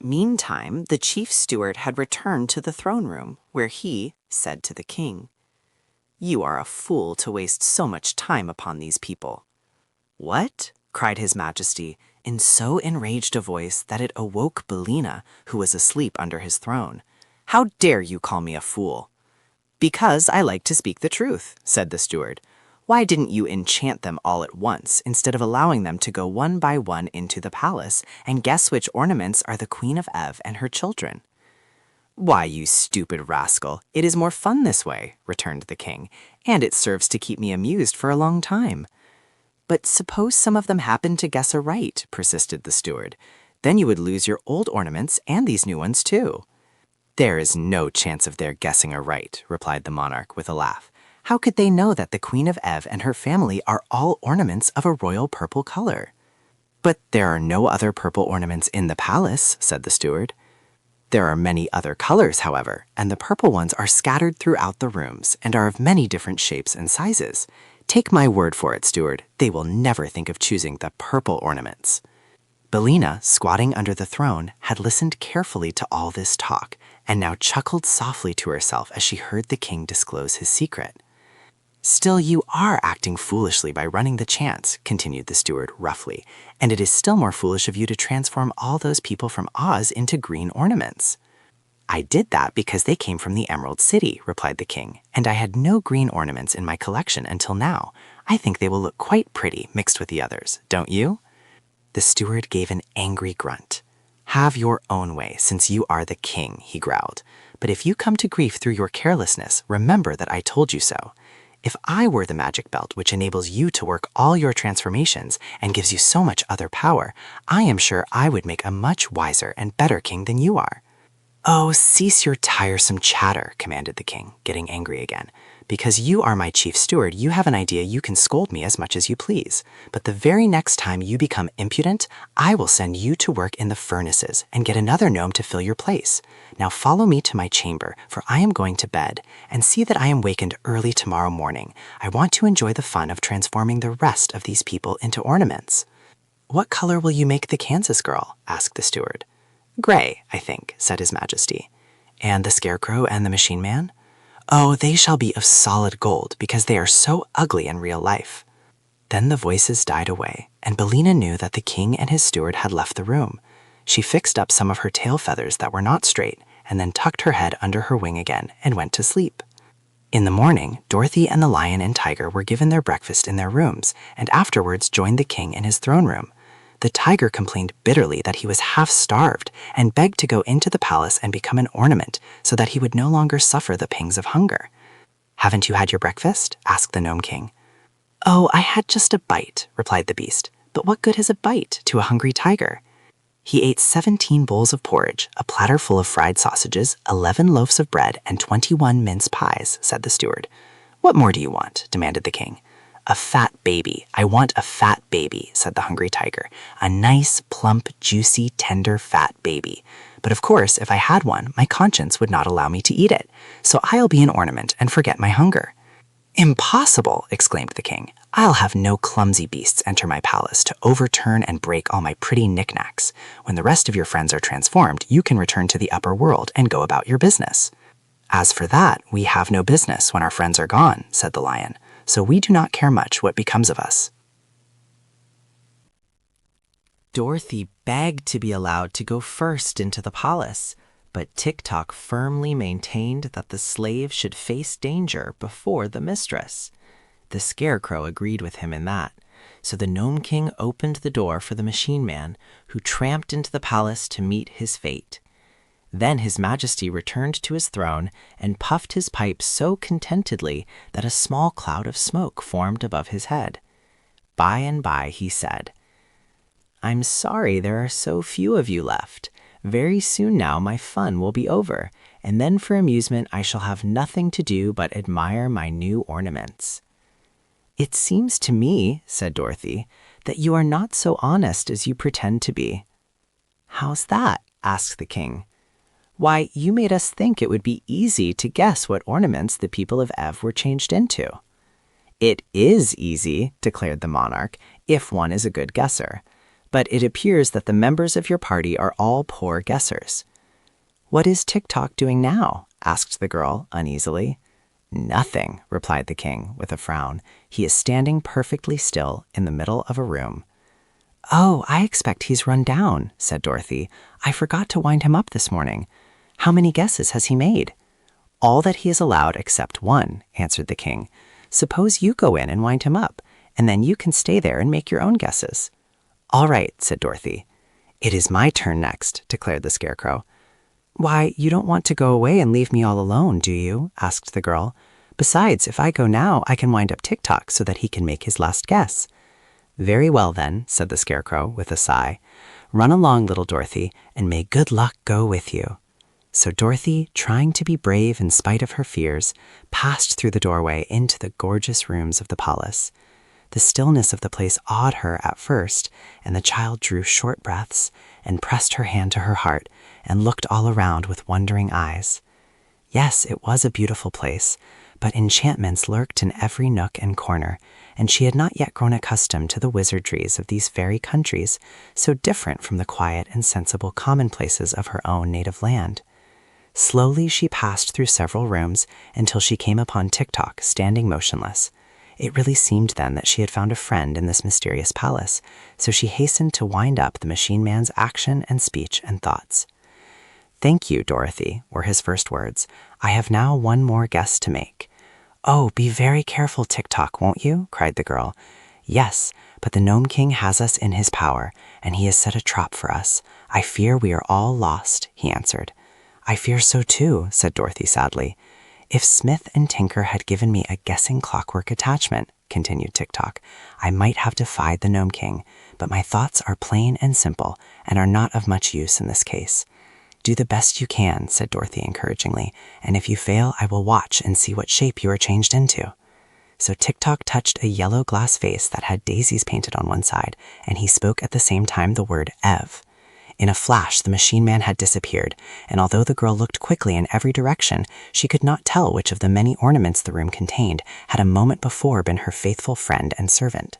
Meantime, the chief steward had returned to the throne room, where he said to the king, "You are a fool to waste so much time upon these people." "What?" cried his majesty, in so enraged a voice that it awoke Bellina, who was asleep under his throne. "How dare you call me a fool?" "Because I like to speak the truth," said the steward. "Why didn't you enchant them all at once, instead of allowing them to go one by one into the palace and guess which ornaments are the Queen of Ev and her children?" "Why, you stupid rascal, it is more fun this way," returned the king, "and it serves to keep me amused for a long time." "But suppose some of them happen to guess aright," persisted the steward. "Then you would lose your old ornaments and these new ones too." "There is no chance of their guessing aright," replied the monarch with a laugh. "How could they know that the Queen of Ev and her family are all ornaments of a royal purple color?" "But there are no other purple ornaments in the palace," said the steward. "There are many other colors, however, and the purple ones are scattered throughout the rooms and are of many different shapes and sizes. Take my word for it, steward, they will never think of choosing the purple ornaments." Bellina, squatting under the throne, had listened carefully to all this talk, and now chuckled softly to herself as she heard the king disclose his secret. "Still, you are acting foolishly by running the chance," continued the steward roughly, "and it is still more foolish of you to transform all those people from Oz into green ornaments." "I did that because they came from the Emerald City," replied the king, "and I had no green ornaments in my collection until now. I think they will look quite pretty mixed with the others, don't you?" The steward gave an angry grunt. "Have your own way, since you are the king," he growled. "But if you come to grief through your carelessness, remember that I told you so. If I were the magic belt which enables you to work all your transformations and gives you so much other power, I am sure I would make a much wiser and better king than you are." "Oh, cease your tiresome chatter," commanded the king, getting angry again. "Because you are my chief steward, you have an idea you can scold me as much as you please. But the very next time you become impudent, I will send you to work in the furnaces and get another gnome to fill your place. Now follow me to my chamber, for I am going to bed, and see that I am wakened early tomorrow morning. I want to enjoy the fun of transforming the rest of these people into ornaments." "What color will you make the Kansas girl?" asked the steward. "Gray, I think," said his majesty. "And the scarecrow and the machine man?" "Oh, they shall be of solid gold, because they are so ugly in real life." Then the voices died away, and Bellina knew that the king and his steward had left the room. She fixed up some of her tail feathers that were not straight, and then tucked her head under her wing again and went to sleep. In the morning, Dorothy and the lion and tiger were given their breakfast in their rooms, and afterwards joined the king in his throne room. The tiger complained bitterly that he was half-starved and begged to go into the palace and become an ornament so that he would no longer suffer the pangs of hunger. "Haven't you had your breakfast?" asked the Nome King. "Oh, I had just a bite," replied the beast. "But what good is a bite to a hungry tiger?" He ate 17 bowls of porridge, a platter full of fried sausages, 11 loaves of bread, and 21 mince pies, said the steward. "What more do you want?" demanded the king. "A fat baby. I want a fat baby," said the hungry tiger. "A nice, plump, juicy, tender, fat baby. But of course, if I had one, my conscience would not allow me to eat it. So I'll be an ornament and forget my hunger." "Impossible!" exclaimed the king. "I'll have no clumsy beasts enter my palace to overturn and break all my pretty knickknacks. When the rest of your friends are transformed, you can return to the upper world and go about your business." "As for that, we have no business when our friends are gone," said the lion. "So we do not care much what becomes of us." Dorothy begged to be allowed to go first into the palace, but Tick-Tock firmly maintained that the slave should face danger before the mistress. The Scarecrow agreed with him in that, so the Nome King opened the door for the Machine Man, who tramped into the palace to meet his fate. Then His Majesty returned to his throne and puffed his pipe so contentedly that a small cloud of smoke formed above his head. By and by he said, "I'm sorry there are so few of you left. Very soon now my fun will be over, and then for amusement I shall have nothing to do but admire my new ornaments." "It seems to me," said Dorothy, "that you are not so honest as you pretend to be." "How's that?" asked the king. "Why, you made us think it would be easy to guess what ornaments the people of Ev were changed into." "It is easy," declared the monarch, "if one is a good guesser. but it appears that the members of your party are all poor guessers." "What is Tick-Tock doing now?" asked the girl uneasily. "Nothing," replied the king with a frown. "He is standing perfectly still in the middle of a room." "Oh, I expect he's run down," said Dorothy. "I forgot to wind him up this morning. How many guesses has he made?" "All that he is allowed except one," answered the king. "Suppose you go in and wind him up, and then you can stay there and make your own guesses." "All right," said Dorothy. "It is my turn next," declared the Scarecrow. "Why, you don't want to go away and leave me all alone, do you?" asked the girl. "Besides, if I go now, I can wind up Tick-Tock so that he can make his last guess." "Very well, then," said the Scarecrow with a sigh. "Run along, little Dorothy, and may good luck go with you." So Dorothy, trying to be brave in spite of her fears, passed through the doorway into the gorgeous rooms of the palace. The stillness of the place awed her at first, and the child drew short breaths and pressed her hand to her heart and looked all around with wondering eyes. Yes, it was a beautiful place, but enchantments lurked in every nook and corner, and she had not yet grown accustomed to the wizardries of these fairy countries, so different from the quiet and sensible commonplaces of her own native land. Slowly she passed through several rooms until she came upon Tick-Tock standing motionless. It really seemed then that she had found a friend in this mysterious palace, so she hastened to wind up the machine man's action and speech and thoughts. "Thank you, Dorothy," were his first words. "I have now one more guess to make." "Oh, be very careful, Tick-Tock, won't you?" cried the girl. "Yes, but the Nome King has us in his power, and he has set a trap for us. I fear we are all lost," he answered. "I fear so too," said Dorothy sadly. "If Smith and Tinker had given me a guessing clockwork attachment," continued Tick-Tock, "I might have defied the Nome King, but my thoughts are plain and simple and are not of much use in this case." "Do the best you can," said Dorothy encouragingly, "and if you fail, I will watch and see what shape you are changed into." So Tick-Tock touched a yellow glass vase that had daisies painted on one side, and he spoke at the same time the word Ev. In a flash, the machine man had disappeared, and although the girl looked quickly in every direction, she could not tell which of the many ornaments the room contained had a moment before been her faithful friend and servant.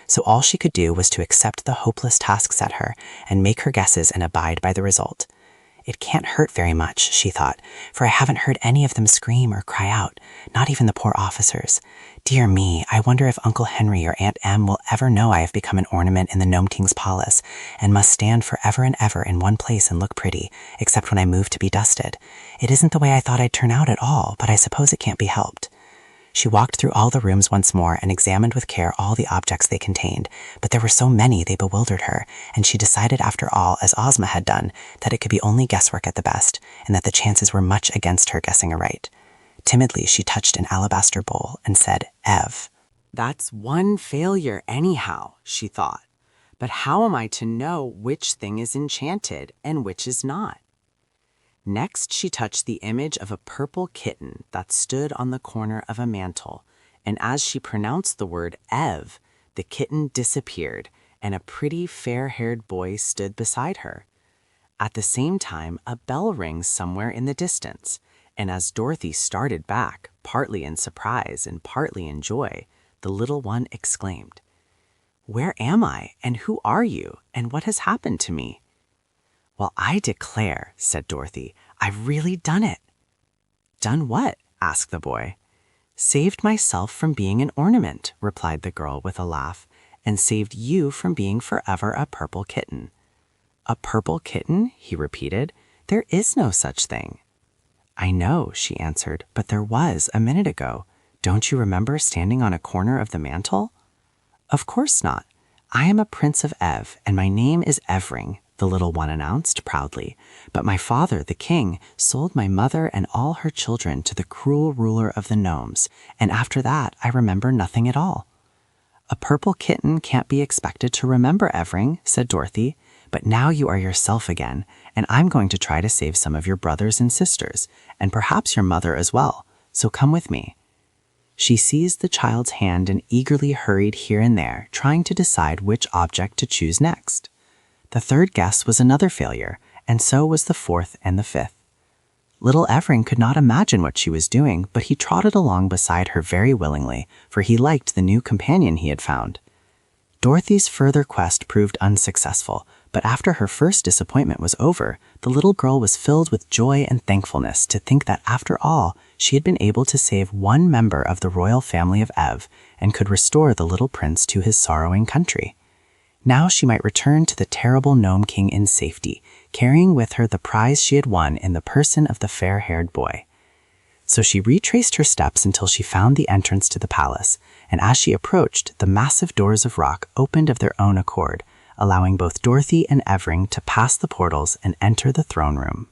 So all she could do was to accept the hopeless task set her and make her guesses and abide by the result. "It can't hurt very much," she thought, "for I haven't heard any of them scream or cry out, not even the poor officers. Dear me, I wonder if Uncle Henry or Aunt Em will ever know I have become an ornament in the Nome King's palace, and must stand forever and ever in one place and look pretty, except when I move to be dusted. It isn't the way I thought I'd turn out at all, but I suppose it can't be helped." She walked through all the rooms once more and examined with care all the objects they contained, but there were so many they bewildered her, and she decided after all, as Ozma had done, that it could be only guesswork at the best, and that the chances were much against her guessing aright. Timidly, she touched an alabaster bowl and said, "Ev." "That's one failure anyhow," she thought. "But how am I to know which thing is enchanted and which is not?" Next, she touched the image of a purple kitten that stood on the corner of a mantel, and as she pronounced the word Ev, the kitten disappeared, and a pretty fair-haired boy stood beside her. At the same time, a bell rings somewhere in the distance, and as Dorothy started back, partly in surprise and partly in joy, the little one exclaimed, "Where am I, and who are you, and what has happened to me?" "Well, I declare," said Dorothy, "I've really done it." "Done what?" asked the boy. "Saved myself from being an ornament," replied the girl with a laugh, "and saved you from being forever a purple kitten." "A purple kitten?" he repeated. "There is no such thing." "I know," she answered, "but there was a minute ago. Don't you remember standing on a corner of the mantel?" "Of course not. I am a Prince of Ev, and my name is Evring," the little one announced proudly. "But my father, the king, sold my mother and all her children to the cruel ruler of the gnomes, and after that I remember nothing at all." "A purple kitten can't be expected to remember, Evring," said Dorothy. "But now you are yourself again, and I'm going to try to save some of your brothers and sisters, and perhaps your mother as well, so come with me." She seized the child's hand and eagerly hurried here and there, trying to decide which object to choose next. The third guess was another failure, and so was the fourth and the fifth. Little Evring could not imagine what she was doing, but he trotted along beside her very willingly, for he liked the new companion he had found. Dorothy's further quest proved unsuccessful, but after her first disappointment was over, the little girl was filled with joy and thankfulness to think that after all, she had been able to save one member of the royal family of Ev and could restore the little prince to his sorrowing country. Now she might return to the terrible Nome King in safety, carrying with her the prize she had won in the person of the fair-haired boy. So she retraced her steps until she found the entrance to the palace, and as she approached, the massive doors of rock opened of their own accord, allowing both Dorothy and Evering to pass the portals and enter the throne room.